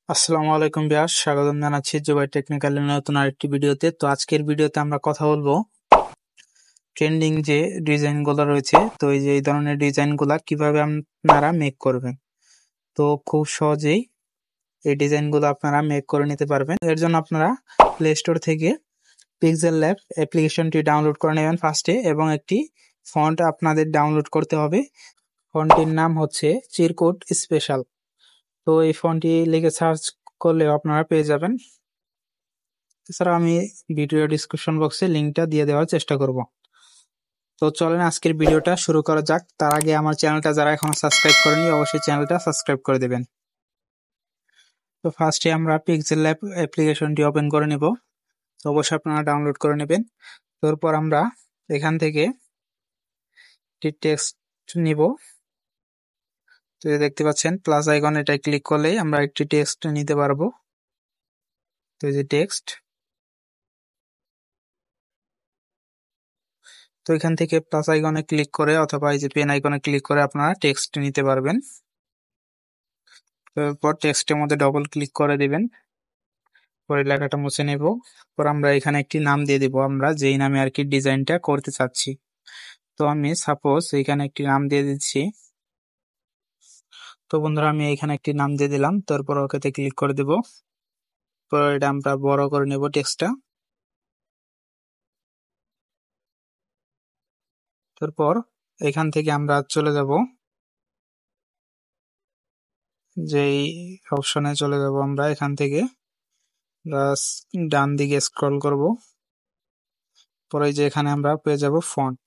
আসসালামু আলাইকুম ভিউয়ার্স, স্বাগতম জানাচ্ছি জুবাই টেকনিক্যালের নতুন আরেকটি ভিডিওতে। তো আজকের ভিডিওতে আমরা কথা বলবো ট্রেন্ডিং যে ডিজাইনগুলো রয়েছে, তো এই ধরনের ডিজাইনগুলা কিভাবে আপনারা মেক করবেন। তো খুব সহজেই এই ডিজাইনগুলো আপনারা মেক করে নিতে পারবেন। এর জন্য আপনারা প্লে স্টোর থেকে পিক্সেল ল্যাব অ্যাপ্লিকেশনটি ডাউনলোড করে নেবেন ফার্স্টে, এবং একটি ফন্ট আপনাদের ডাউনলোড করতে হবে। ফন্টটির নাম হচ্ছে চিরকুট স্পেশাল। তো এই ফন্টটি লিখে সার্চ করলেও আপনারা পেয়ে যাবেন। এছাড়া আমি ভিডিও ডিসক্রিপশন বক্সে লিঙ্কটা দিয়ে দেওয়ার চেষ্টা করব। তো চলেন আজকের ভিডিওটা শুরু করা যাক। তার আগে আমার চ্যানেলটা যারা এখনো সাবস্ক্রাইব করেনি, অবশ্যই চ্যানেলটা সাবস্ক্রাইব করে দেবেন। তো ফার্স্টে আমরা পিক্সেল ল্যাব অ্যাপ্লিকেশনটি ওপেন করে নেব। তো অবশ্যই আপনারা ডাউনলোড করে নেবেন। তারপর আমরা এখান থেকে একটি টেক্সট নিব। তো দেখতে পাচ্ছেন প্লাস আইকন, এটা ক্লিক করলেই আমরা একটি টেক্সট নিতে পারবো। তো এই যে টেক্সট, তো এখান থেকে প্লাস আইকনে ক্লিক করে অথবা এই যে পেন আইকনে ক্লিক করে আপনারা টেক্সট নিতে পারবেন। তারপর টেক্সটের মধ্যে ডবল ক্লিক করে দিবেন, পরে লেখাটা মুছে নেব। পর আমরা এখানে একটি নাম দিয়ে দিব, আমরা যেই নামে আর কি ডিজাইনটা করতে চাচ্ছি। তো আমি সাপোজ এখানে একটি নাম দিয়ে দিচ্ছি। তো বন্ধুরা আমি এখানে একটি নাম দিয়ে দিলাম, তারপর ওকেতে ক্লিক করে দেব। পর এটা আমরা বড় করে নেব টেক্সটটা। তারপর এখান থেকে আমরা চলে যাব, যেই অপশনে চলে যাব আমরা এখান থেকে ডান দিকে স্ক্রল করব। পরে যে এখানে আমরা পেয়ে যাব ফন্ট।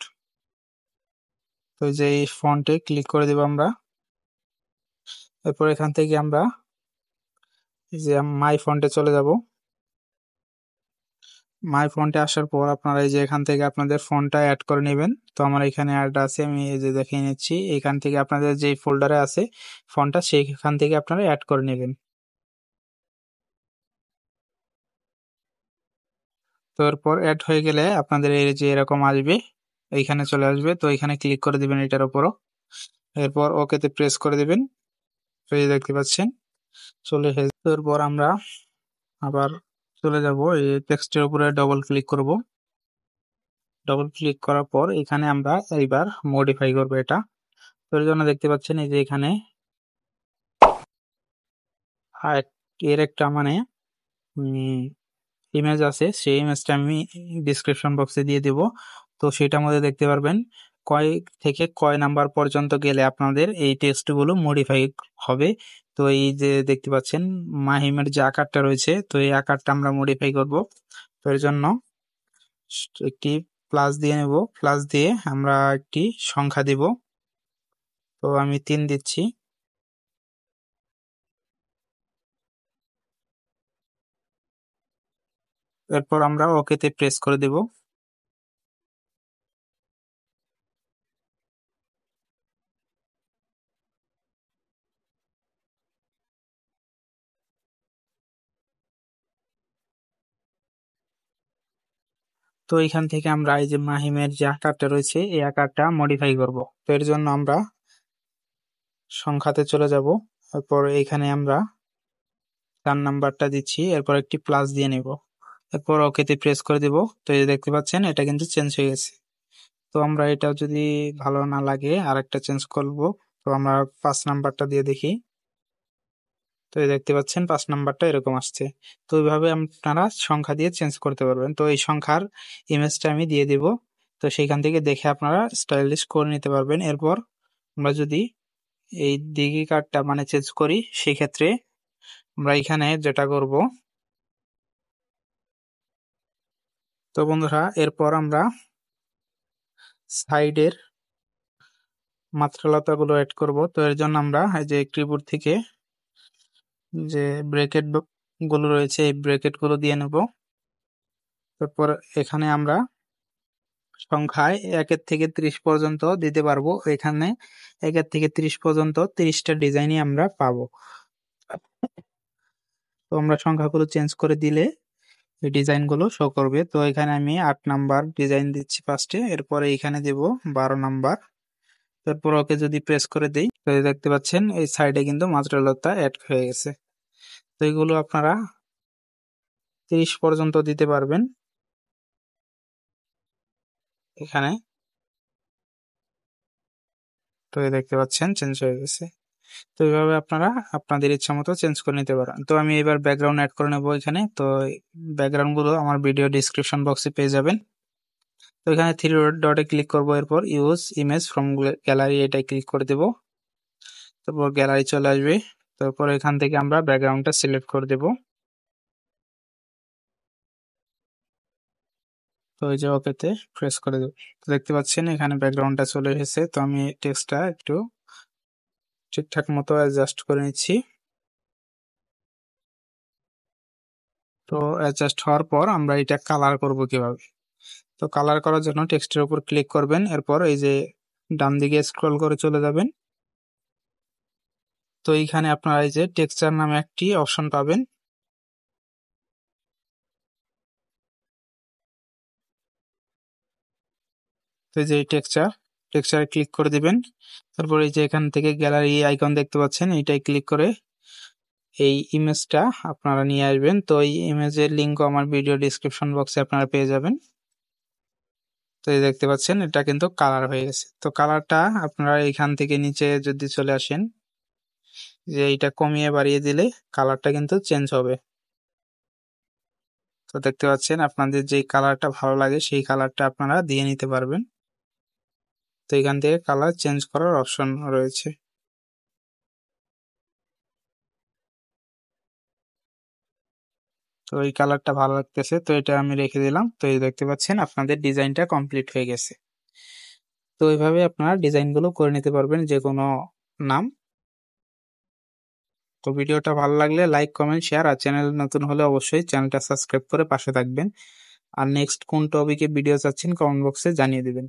তো যে এই ফন্টে ক্লিক করে দেব আমরা। এরপর এখান থেকে আমরা যে মাই ফন্টে চলে যাব। মাই ফন্টে আসার পর আপনারা এই যে এখান থেকে আপনাদের ফন্টটা অ্যাড করে নেবেন। তো আমার এখানে অ্যাড আছে, আমি এই যে দেখিয়ে নিচ্ছি। এখান থেকে আপনাদের যে ফোল্ডারে আছে ফন্টটা, সেইখান থেকে আপনারা অ্যাড করে নেবেন। তো এরপর অ্যাড হয়ে গেলে আপনাদের এই যে এরকম আসবে, এইখানে চলে আসবে। তো এখানে ক্লিক করে দিবেন এটার উপরও। এরপর ওকেতে প্রেস করে দিবেন। তো এই দেখতে পাচ্ছেন চলে এসেছে। এরপর আমরা আবার চলে যাব, এই টেক্সটের উপরে ডবল ক্লিক করব। ডবল ক্লিক করার পর এখানে আমরা এইবার মডিফাই করব এটা। তো এর জন্য দেখতে পাচ্ছেন এই যে এখানে এর একটা মানে ইমেজ আছে, সেই ইমেজটা আমি ডিসক্রিপশন বক্সে দিয়ে দিব। তো সেটার মধ্যে দেখতে পারবেন কয় থেকে কয় নাম্বার পর্যন্ত গেলে আপনাদের এই টেক্সটগুলো মডিফাই হবে। তো এই যে দেখতে পাচ্ছেন মাহিমের যে আকারটা রয়েছে, তো এই আকারটা আমরা মডিফাই করব। তো এর জন্য একটি প্লাস দিয়ে নেব, প্লাস দিয়ে আমরা একটি সংখ্যা দিব। তো আমি 3 দিচ্ছি। এরপর আমরা ওকেতে প্রেস করে দেব। তো এখান থেকে আমরা এই যে মাহিমের যে আকারটা রয়েছে এই আকারটা মডিফাই করব। তো এর জন্য আমরা সংখ্যাতে চলে যাব। এরপর এখানে আমরা 4 নাম্বারটা দিচ্ছি, এরপর একটি প্লাস দিয়ে নেব। এরপর ওকেতে প্রেস করে দিব। তো এই যে দেখতে পাচ্ছেন এটা কিন্তু চেঞ্জ হয়ে গেছে। তো আমরা এটা যদি ভালো না লাগে আর একটা চেঞ্জ করব। তো আমরা 5 নাম্বারটা দিয়ে দেখি। তো এই দেখতে পাচ্ছেন 5 নাম্বারটা এরকম আসছে। তো এইভাবে আপনারা সংখ্যা দিয়ে চেঞ্জ করতে পারবেন। তো এই সংখ্যার ইমেজটা আমি দিয়ে দিব। তো সেইখান থেকে দেখে আপনারা স্টাইলিশ করে নিতে পারবেন। এরপর আমরা যদি এই দিঘি কার্ডটা মানে চেঞ্জ করি, সেক্ষেত্রে আমরা এখানে যেটা করব, তো বন্ধুরা এরপর আমরা সাইডের মাত্রালতাগুলো অ্যাড করব। তো এর জন্য আমরা এই যে কিবোর্ড থেকে যে ব্র্যাকেট গুলো রয়েছে এই ব্র্যাকেট গুলো দিয়ে নেব। তারপর এখানে আমরা সংখ্যায় 1 থেকে 30 পর্যন্ত দিতে পারবো। এখানে 1 থেকে 30 পর্যন্ত 30টা ডিজাইনই আমরা পাবো। তো আমরা সংখ্যাগুলো চেঞ্জ করে দিলে এই ডিজাইনগুলো শো করবে। তো এখানে আমি 8 নাম্বার ডিজাইন দিচ্ছি ফার্স্টে, এরপরে এখানে দেব 12 নাম্বার। তারপর ওকে যদি প্রেস করে দেই, তো দেখতে পাচ্ছেন এই সাইডে কিন্তু মাত্রালতা অ্যাড হয়ে গেছে। তো এগুলো আপনারা 30 পর্যন্ত দিতে পারবেন এখানে। তো এই দেখতে পাচ্ছেন চেঞ্জ হয়ে গেছে। তো এইভাবে আপনারা আপনাদের ইচ্ছা মতো চেঞ্জ করে নিতে পারেন। তো আমি এবার ব্যাকগ্রাউন্ড অ্যাড করে নেবো এখানে। তো ব্যাকগ্রাউন্ড গুলো আমার ভিডিও ডিসক্রিপশন বক্সে পেয়ে যাবেন। তো এখানে থ্রি ডটে ক্লিক করবো, এরপর ইউজ ইমেজ ফ্রম গ্যালারি এটাই ক্লিক করে দেবো। তারপর গ্যালারি চলে আসবে। তারপর এখান থেকে আমরা ব্যাকগ্রাউন্ডটা সিলেক্ট করে দেবো। তো এই যে ওকেতে প্রেস করে দেবো। তো দেখতে পাচ্ছেন এখানে ব্যাকগ্রাউন্ডটা চলে এসেছে। তো আমি টেক্সটটা একটু ঠিকঠাক মতো অ্যাডজাস্ট করে নিচ্ছি। তো অ্যাডজাস্ট হওয়ার পর আমরা এটা কালার করব কিভাবে। তো কালার করার জন্য টেক্সটের উপর ক্লিক করবেন, এরপর এই যে ডান দিকে স্ক্রল করে চলে যাবেন। তো এইখানে আপনারা এই যে টেক্সচার নামে একটি অপশন পাবেন। তো এই যে টেক্সচারে ক্লিক করে দিবেন। তারপর এই যে এখান থেকে গ্যালারি আইকন দেখতে পাচ্ছেন, এইটাই ক্লিক করে এই ইমেজটা আপনারা নিয়ে আসবেন। তো এই ইমেজের লিঙ্কও আমার ভিডিও ডিসক্রিপশন বক্সে আপনারা পেয়ে যাবেন। তো এই দেখতে পাচ্ছেন এটা কিন্তু কালার হয়ে গেছে। তো কালারটা আপনারা এখান থেকে নিচে যদি চলে আসেন, যে এইটা কমিয়ে বাড়িয়ে দিলে কালারটা কিন্তু চেঞ্জ হবে। তো দেখতে পাচ্ছেন আপনাদের যেই কালারটা ভালো লাগে সেই কালারটা আপনারা দিয়ে নিতে পারবেন। তো এখান থেকে কালার চেঞ্জ করার অপশন রয়েছে। তো এই কালারটা ভালো লাগতেছে, তো এটা আমি রেখে দিলাম। তো এই দেখতে পাচ্ছেন আপনাদের ডিজাইনটা কমপ্লিট হয়ে গেছে। তো এইভাবে আপনারা ডিজাইনগুলো করে নিতে পারবেন যে কোনো নাম। তো ভিডিওটা ভালো লাগলে লাইক, কমেন্ট, শেয়ার, আর চ্যানেল নতুন হলে অবশ্যই চ্যানেলটা সাবস্ক্রাইব করে পাশে থাকবেন। আর নেক্সট কোন টপিকে ভিডিও চাচ্ছেন কমেন্ট বক্সে জানিয়ে দিবেন।